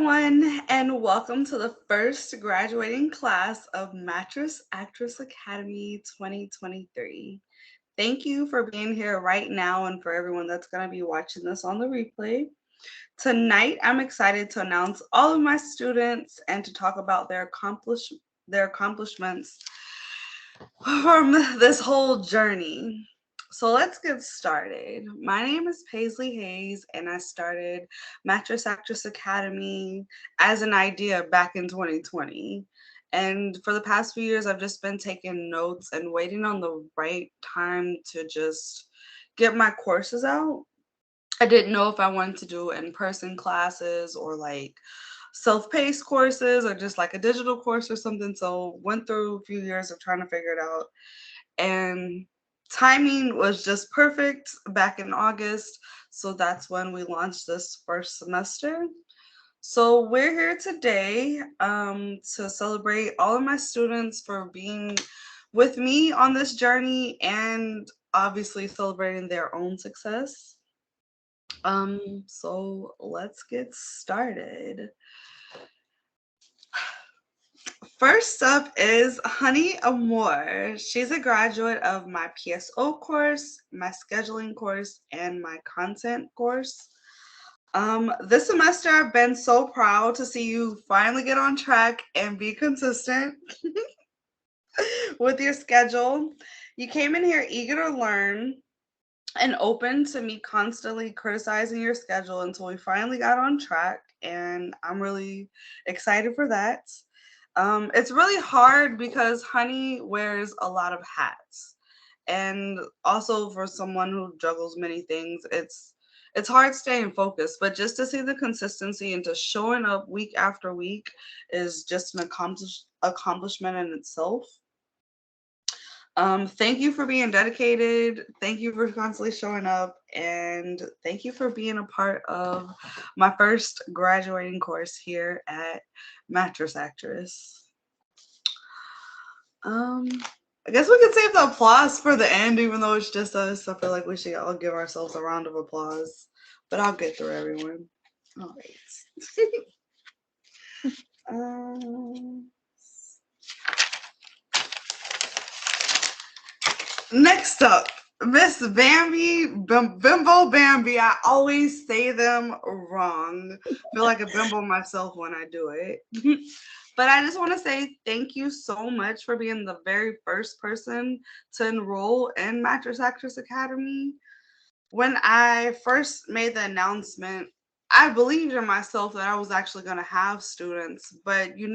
everyone, and welcome to the first graduating class of Mattress Actress Academy 2023. Thank you for being here right now and for everyone that's going to be watching this on the replay. Tonight, I'm excited to announce all of my students and to talk about their accomplishments from this whole journey. So let's get started. My name is Paisley Hayes, and I started Mattress Actress Academy as an idea back in 2020. And for the past few years, I've just been taking notes and waiting on the right time to just get my courses out. I didn't know if I wanted to do in-person classes or like self-paced courses or just like a digital course or something. So went through a few years of trying to figure it out. And timing was just perfect back in August. So that's when we launched this first semester. So we're here today to celebrate all of my students for being with me on this journey and obviously celebrating their own success. So let's get started. First up is Honey Amore. She's a graduate of my PSO course, my scheduling course, and my content course. This semester I've been so proud to see you finally get on track and be consistent with your schedule. You came in here eager to learn and open to me constantly criticizing your schedule until we finally got on track, and I'm really excited for that. It's really hard because Honey wears a lot of hats, and also for someone who juggles many things, it's hard staying focused. But just to see the consistency and to showing up week after week is just an accomplishment in itself. Thank you for being dedicated. Thank you for constantly showing up. And thank you for being a part of my first graduating course here at Mattress Actress. I guess we could save the applause for the end, even though it's just us. I feel like we should all give ourselves a round of applause. But I'll get through everyone. All right. Next up, Miss Bambi, Bimbo Bambi. I always say them wrong. I feel like a bimbo myself when I do it. But I just want to say thank you so much for being the very first person to enroll in Mattress Actress Academy. When I first made the announcement, I believed in myself that I was actually going to have students, but you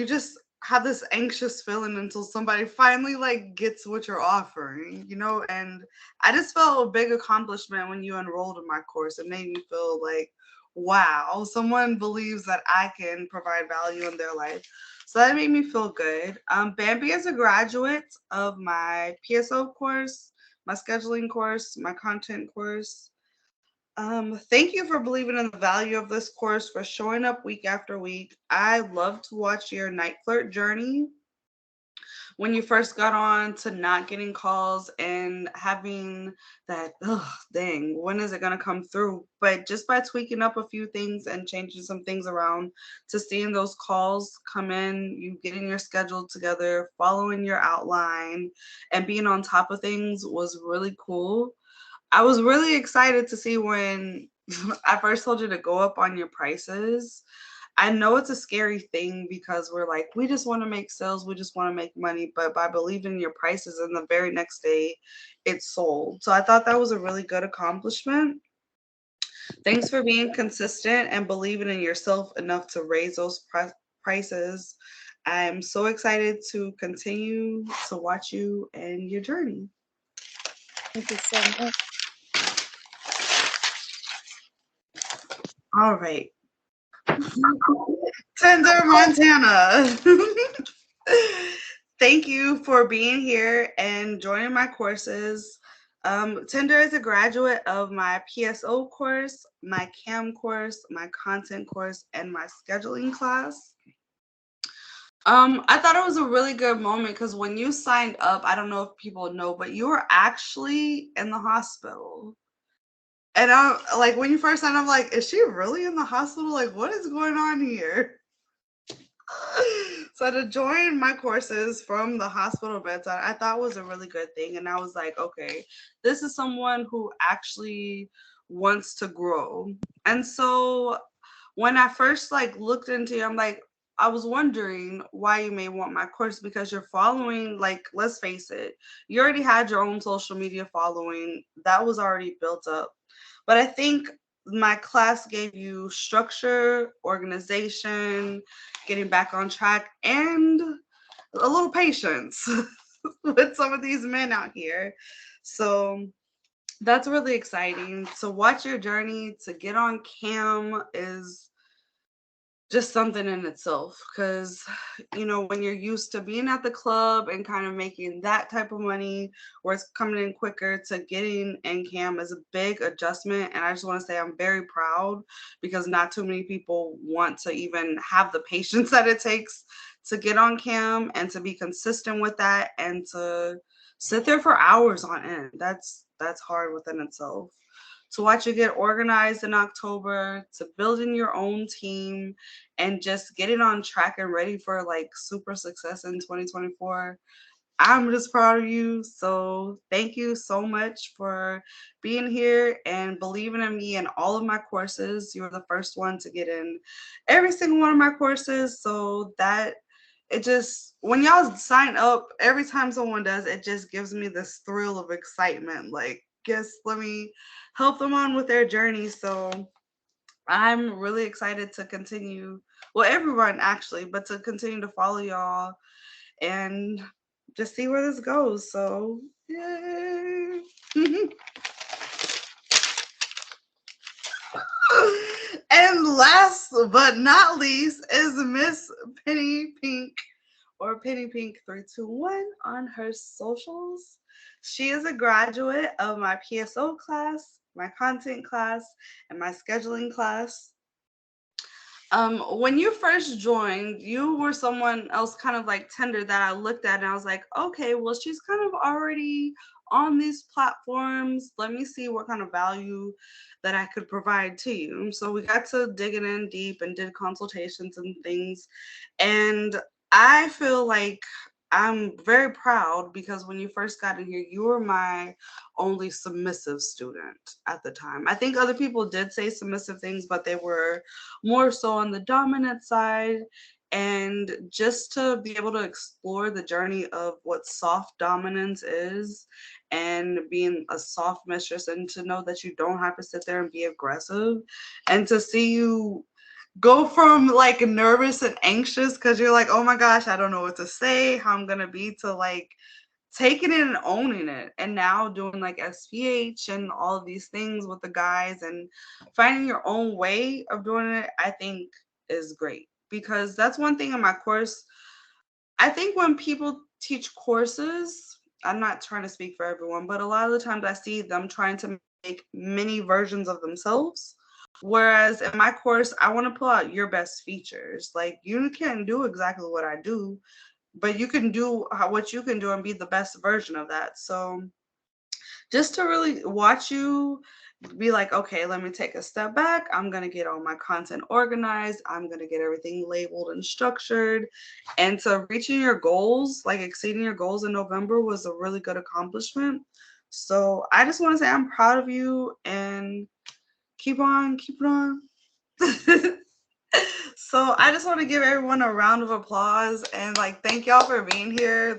just have this anxious feeling until somebody finally like gets what you're offering, and I just felt a big accomplishment when you enrolled in my course. It made me feel like, wow, someone believes that I can provide value in their life. So that made me feel good. Bambi is a graduate of my PSO course, my scheduling course, my content course. Thank you for believing in the value of this course, for showing up week after week. I love to watch your Niteflirt journey. When you first got on to not getting calls and having that, dang, when is it going to come through? But just by tweaking up a few things and changing some things around to seeing those calls come in, you getting your schedule together, following your outline, and being on top of things was really cool. I was really excited to see when I first told you to go up on your prices. I know it's a scary thing because we're like, we just want to make sales, we just want to make money. But by believing in your prices, and the very next day, it's sold. So I thought that was a really good accomplishment. Thanks for being consistent and believing in yourself enough to raise those prices. I'm so excited to continue to watch you and your journey. Thank you so much. All right. Tender Montana. Thank you for being here and joining my courses. Tinder is a graduate of my PSO course, my CAM course, my content course, and my scheduling class. I thought it was a really good moment because when you signed up, I don't know if people know, but you were actually in the hospital. And I'm like, when you first signed, I'm like, is she really in the hospital? Like, what is going on here? So to join my courses from the hospital bedside, I thought was a really good thing. And I was like, okay, this is someone who actually wants to grow. And so when I first like looked into it, I'm like, I was wondering why you may want my course because you're following, like, let's face it, you already had your own social media following that was already built up. But I think my class gave you structure, organization, getting back on track, and a little patience with some of these men out here. So that's really exciting. To watch your journey to get on cam is just something in itself because when you're used to being at the club and kind of making that type of money where it's coming in quicker to getting in cam is a big adjustment. And I just want to say I'm very proud because not too many people want to even have the patience that it takes to get on cam and to be consistent with that and to sit there for hours on end. That's hard within itself. To watch you get organized in October, to building your own team, and just getting on track and ready for like super success in 2024. I'm just proud of you. So thank you so much for being here and believing in me and all of my courses. You were the first one to get in every single one of my courses. So that it just, when y'all sign up, every time someone does, it just gives me this thrill of excitement. Like, guess let me help them on with their journey. So I'm really excited to continue. Well, everyone actually, but to continue to follow y'all and just see where this goes. So, yay. And last but not least is Miss Penny Pink, or Penny Pink 321 on her socials. She is a graduate of my PSO class, my content class, and my scheduling class. When you first joined, you were someone else kind of like tender that I looked at and I was like, okay, well, she's kind of already on these platforms. Let me see what kind of value that I could provide to you. So we got to digging in deep and did consultations and things. And I feel like I'm very proud because when you first got in here, you were my only submissive student at the time. I think other people did say submissive things, but they were more so on the dominant side. And just to be able to explore the journey of what soft dominance is and being a soft mistress, and to know that you don't have to sit there and be aggressive, and to see you go from like nervous and anxious because you're like, oh my gosh, I don't know what to say, how I'm gonna be, to like taking it and owning it, and now doing like SPH and all of these things with the guys and finding your own way of doing it, I think is great. Because that's one thing in my course. I think when people teach courses, I'm not trying to speak for everyone, but a lot of the times I see them trying to make many versions of themselves. Whereas in my course, I want to pull out your best features. Like, you can't do exactly what I do, but you can do what you can do and be the best version of that. So just to really watch you be like, okay, let me take a step back. I'm going to get all my content organized. I'm going to get everything labeled and structured. And to reaching your goals, like exceeding your goals in November, was a really good accomplishment. So I just want to say I'm proud of you and keep on, keep it on. So I just want to give everyone a round of applause and like thank y'all for being here.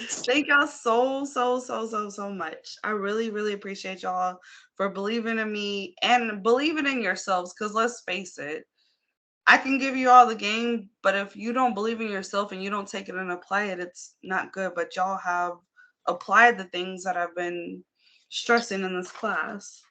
Thank y'all so much. I really, really appreciate y'all for believing in me and believing in yourselves. Because let's face it, I can give you all the game, but if you don't believe in yourself and you don't take it and apply it, it's not good. But y'all have applied the things that I've been stressing in this class.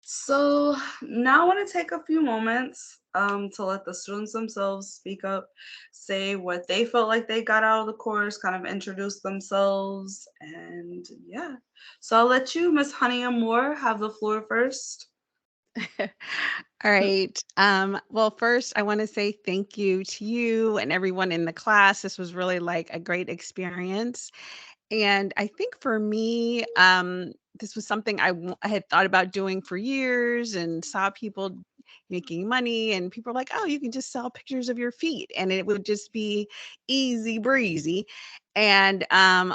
So now I want to take a few moments to let the students themselves speak up, say what they felt like they got out of the course, kind of introduce themselves, and yeah. So I'll let you, Miss Honey and Moore, have the floor first. All right. Well, first, I want to say thank you to you and everyone in the class. This was really like a great experience. And I think for me, this was something I had thought about doing for years and saw people making money, and people were like, "Oh, you can just sell pictures of your feet," and it would just be easy breezy. And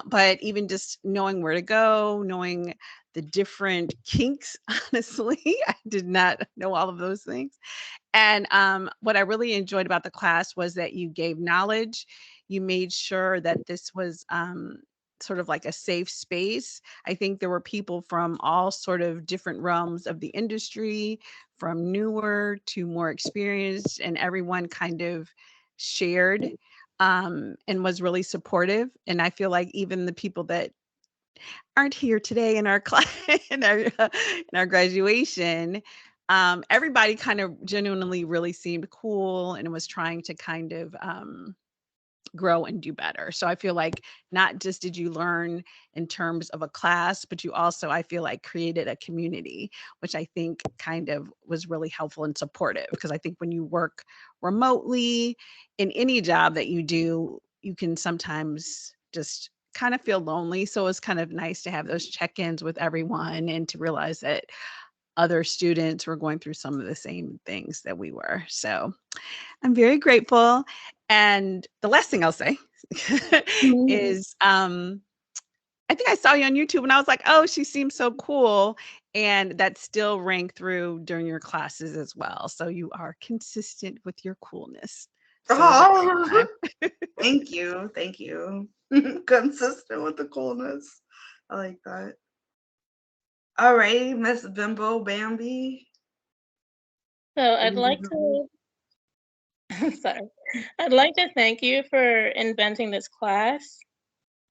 but even just knowing where to go, knowing the different kinks, honestly, I did not know all of those things. And what I really enjoyed about the class was that you gave knowledge. You made sure that this was sort of like a safe space. I think there were people from all sort of different realms of the industry, from newer to more experienced, and everyone kind of shared and was really supportive. And I feel like even the people that aren't here today in our class in our graduation, everybody kind of genuinely really seemed cool and was trying to kind of grow and do better. So I feel like not just did you learn in terms of a class, but you also, I feel like, created a community, which I think kind of was really helpful and supportive. Because I think when you work remotely in any job that you do, you can sometimes just kind of feel lonely. So it's kind of nice to have those check-ins with everyone and to realize that other students were going through some of the same things that we were. So I'm very grateful. And the last thing I'll say Mhm. is I think I saw you on YouTube and I was like, oh, she seems so cool. And that still rang through during your classes as well. So you are consistent with your coolness. So it was a great Oh, time. thank you. Thank you. Consistent with the coolness. I like that. All right, Miss Bimbo Bambi. So I'd like to, sorry, I'd like to thank you for inventing this class.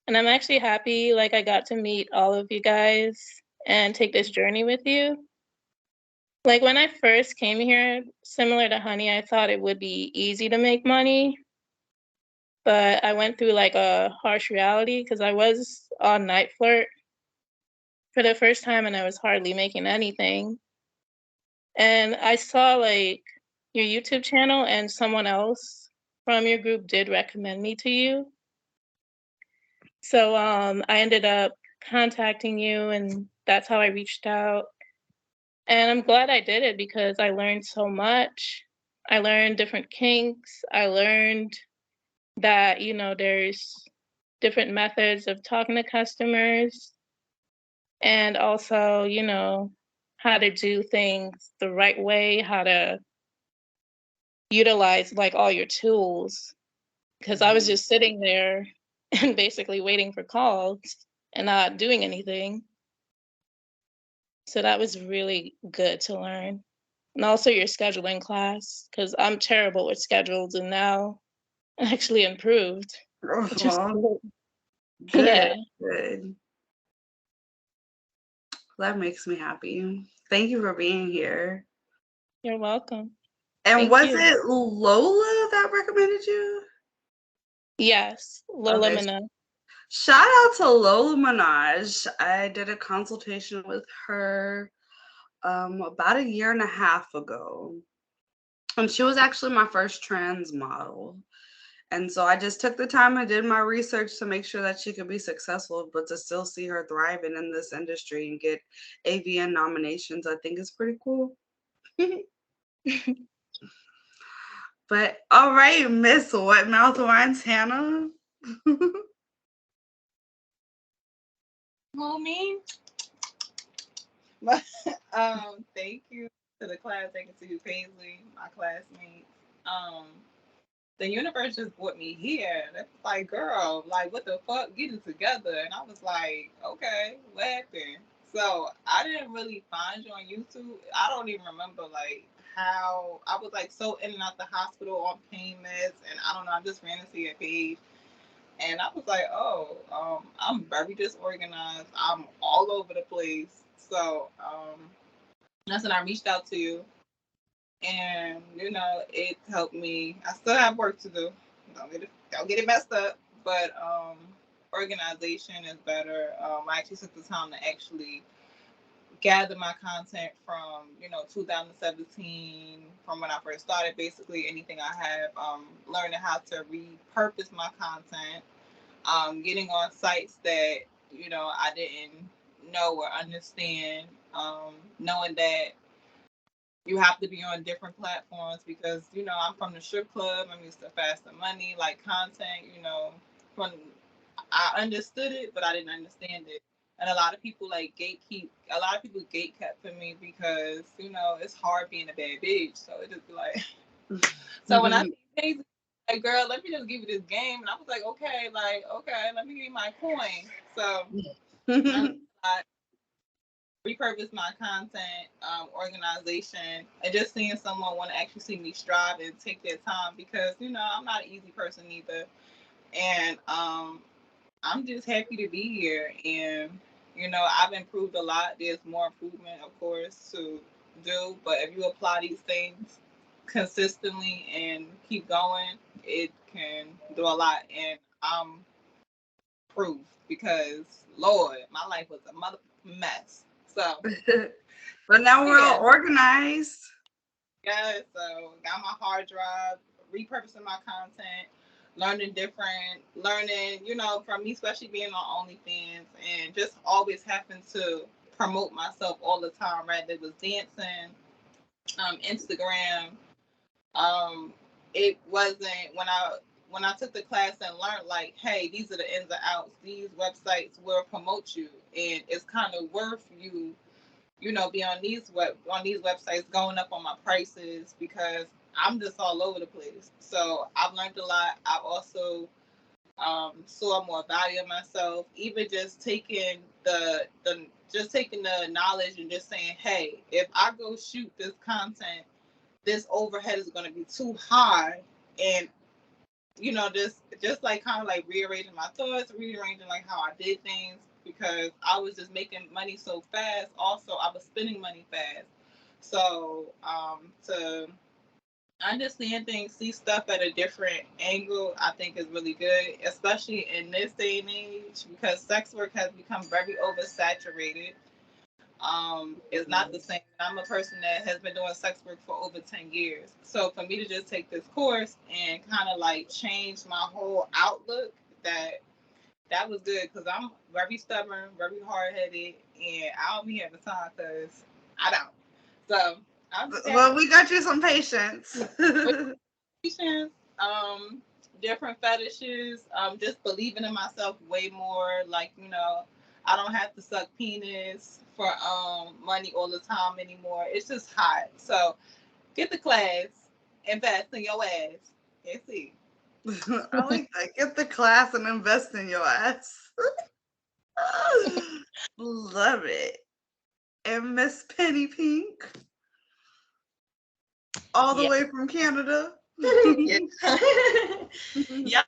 And I'm actually happy, like, I got to meet all of you guys and take this journey with you. Like, when I first came here, similar to Honey, I thought it would be easy to make money, but I went through like a harsh reality because I was on Niteflirt for the first time and I was hardly making anything. And I saw like your YouTube channel and someone else from your group did recommend me to you. So I ended up contacting you and that's how I reached out. And I'm glad I did it because I learned so much. I learned different kinks. I learned that, there's different methods of talking to customers and also, how to do things the right way, how to utilize like all your tools. Because I was just sitting there and basically waiting for calls and not doing anything. So that was really good to learn. And also your scheduling class, because I'm terrible with schedules and now I actually improved, which is Oh, cool. good, Yeah, good. That makes me happy. Thank you for being here. you're welcome. And Thank was you. it Lola that recommended you? Yes, Lola Okay. Mina. Shout out to Lola Minaj. I did a consultation with her about a year and a half ago. And she was actually my first trans model. And so I just took the time and did my research to make sure that she could be successful, but to still see her thriving in this industry and get AVN nominations, I think is pretty cool. But all right, Miss Wet Mouth Wines Hannah. Homie. Thank you to the class. Thank you to Paisley, my classmates. Um, the universe just brought me here. That's like, girl, like, what the fuck? Getting together. And I was like, okay, what happened? So I didn't really find you on YouTube. I don't even remember, like, how I was, like, so in and out the hospital on pain meds. And I don't know, I just ran into your page. And I was like, oh, I'm very disorganized. I'm all over the place. So that's when I reached out to you. And, it helped me. I still have work to do. Don't get it messed up. But organization is better. I actually took the time to actually gather my content from 2017, from when I first started. Basically anything I have, learning how to repurpose my content, getting on sites that, you know, I didn't know or understand, knowing that you have to be on different platforms because, you know, I'm from the strip club. I'm used to faster money, like content, you know, from I understood it, but I didn't understand it. And a lot of people gatekept for me because, you know, it's hard being a bad bitch. So it just be like, so when I see Paisley, like, girl, let me just give you this game. And I was like, okay, let me give you my coin. So I repurpose my content, organization, and just seeing someone want to actually see me strive and take their time because, you know, I'm not an easy person either. And I'm just happy to be here. And, you know, I've improved a lot. There's more improvement, of course, to do. But if you apply these things consistently and keep going, it can do a lot. And I'm proof because, Lord, my life was a mother mess. So, but now we're all organized. Yeah, so got my hard drive, repurposing my content, learning, you know, from me, especially being on OnlyFans and just always having to promote myself all the time, right? It was dancing, Instagram. It wasn't when I took the class and learned, like, hey, these are the ins and outs. These websites will promote you, and it's kind of worth you, you know, be on these websites going up on my prices because I'm just all over the place. So I've learned a lot. I've also saw more value in myself. Even just taking the knowledge and just saying, hey, if I go shoot this content, this overhead is going to be too high, and you know, just like kind of like rearranging my thoughts, rearranging like how I did things because I was just making money so fast. Also, I was spending money fast. So to understand things, see stuff at a different angle, I think is really good, especially in this day and age because sex work has become very oversaturated. It's not the same. I'm a person that has been doing sex work for over 10 years. So for me to just take this course and kind of like change my whole outlook, that was good because I'm very stubborn, very hard-headed, and I don't be having time because I don't. So well, we got you some patience. Patience, different fetishes, just believing in myself way more. Like, you know, I don't have to suck penis for money all the time anymore. It's just hot. So get the class, invest in your ass, and see. I like that. Get the class and invest in your ass. Love it. And Miss Penny Pink, all the way from Canada. Yeah.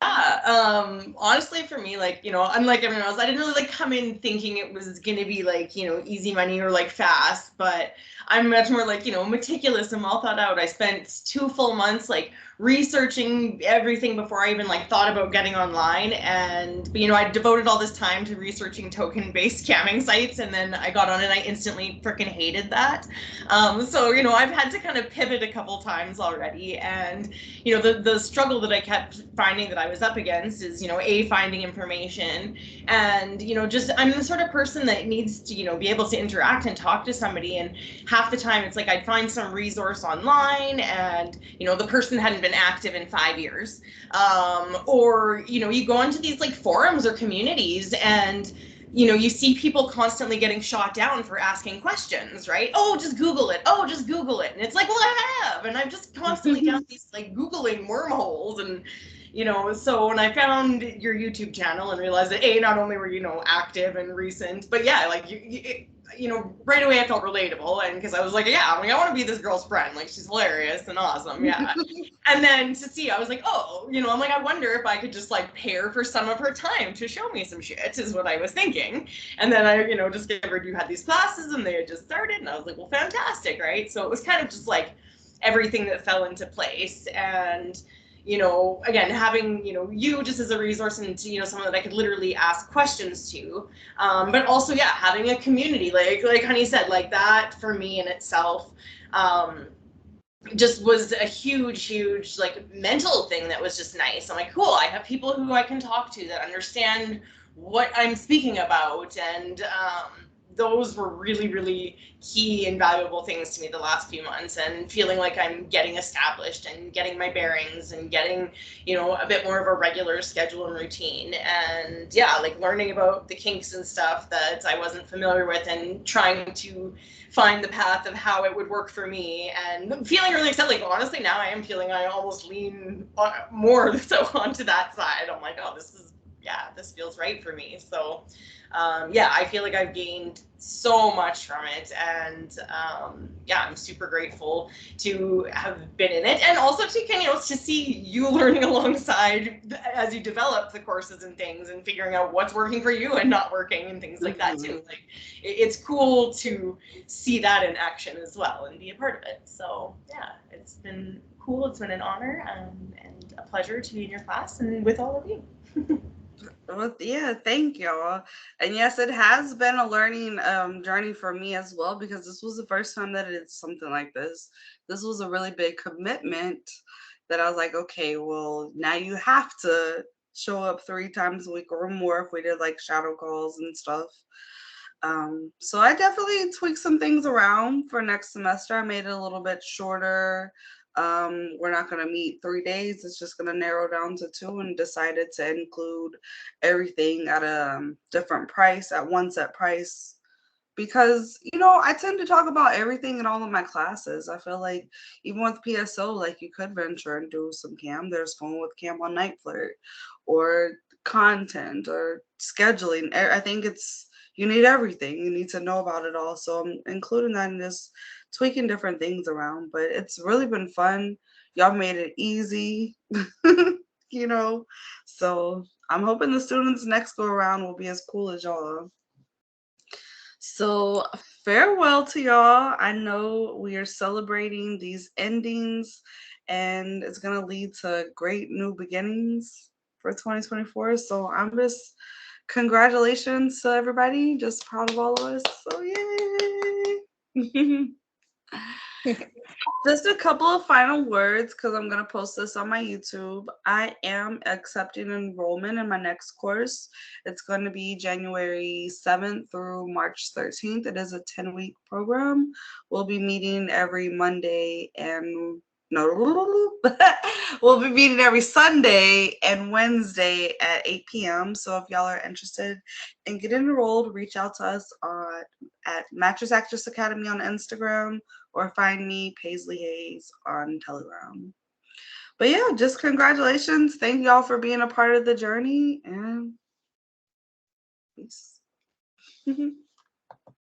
Honestly, for me, like, you know, unlike everyone else, I didn't really like come in thinking it was gonna be like, you know, easy money or like fast, but I'm much more like, you know, meticulous and well thought out. I spent 2 full months like researching everything before I even like thought about getting online, and you know, I devoted all this time to researching token-based scamming sites, and then I got on and I instantly freaking hated that. So you know, I've had to kind of pivot a couple times already, and you know, the struggle that I kept finding that I was up against is, you know, finding information, and you know, just I'm the sort of person that needs to, you know, be able to interact and talk to somebody, and half the time it's like I'd find some resource online and you know, the person hadn't been active in 5 years, or you know, you go into these like forums or communities and you know, you see people constantly getting shot down for asking questions, right? Oh, just Google it. Oh, just Google it. And it's like, well, I have, and I'm just constantly down these like Googling wormholes. And, you know, so when I found your YouTube channel and realized that not only were you know active and recent, but yeah, like you know, right away I felt relatable, and because I was like, yeah, I mean, I want to be this girl's friend. Like, she's hilarious and awesome, yeah. And then to see, I was like, oh, you know, I'm like, I wonder if I could just like pay her for some of her time to show me some shit, is what I was thinking. And then I, you know, discovered you had these classes and they had just started, and I was like, well, fantastic, right? So it was kind of just like everything that fell into place. And you know, again, having, you know, you just as a resource and, you know, someone that I could literally ask questions to, but also, yeah, having a community, like Honey said, like that for me in itself, just was a huge like mental thing that was just nice. I'm like, cool, I have people who I can talk to that understand what I'm speaking about, and those were really key and valuable things to me the last few months, and feeling like I'm getting established and getting my bearings and getting, you know, a bit more of a regular schedule and routine, and yeah, like learning about the kinks and stuff that I wasn't familiar with, and trying to find the path of how it would work for me, and feeling really excited. Like, honestly, now I am feeling I almost lean more so onto that side. I'm like, oh, this feels right for me. So yeah, I feel like I've gained so much from it, and yeah, I'm super grateful to have been in it, and also to kind of, to see you learning alongside as you develop the courses and things, and figuring out what's working for you and not working and things like that too. Like, it's cool to see that in action as well and be a part of it. So yeah, it's been cool. It's been an honor, and a pleasure to be in your class and with all of you. Well, yeah, thank y'all. And yes, it has been a learning journey for me as well, because this was the first time that I did something like this. This was a really big commitment that I was like, okay, well, now you have to show up 3 times a week or more if we did like shadow calls and stuff. So I definitely tweaked some things around for next semester. I made it a little bit shorter. We're not going to meet 3 days. It's just going to narrow down to 2, and decided to include everything at a different price, at one set price. Because, you know, I tend to talk about everything in all of my classes. I feel like even with PSO, like, you could venture and do some cam. There's Phone with Cam on Niteflirt, or content, or scheduling. I think you need everything. You need to know about it all. So I'm including that, and just tweaking different things around. But it's really been fun. Y'all made it easy, you know. So I'm hoping the students next go around will be as cool as y'all. So farewell to y'all. I know we are celebrating these endings, and it's going to lead to great new beginnings for 2024. So I'm just, congratulations to everybody. Just proud of all of us. So yay. Just a couple of final words, because I'm going to post this on my YouTube. I am accepting enrollment in my next course. It's going to be January 7th through March 13th. It is a 10-week program. We'll be meeting every Monday and no, we'll be meeting every Sunday and Wednesday at 8 p.m. So if y'all are interested in getting enrolled, reach out to us at Mattress Actress Academy on Instagram, or find me, Paisley Hayes, on Telegram. But yeah, just congratulations. Thank y'all for being a part of the journey, and peace.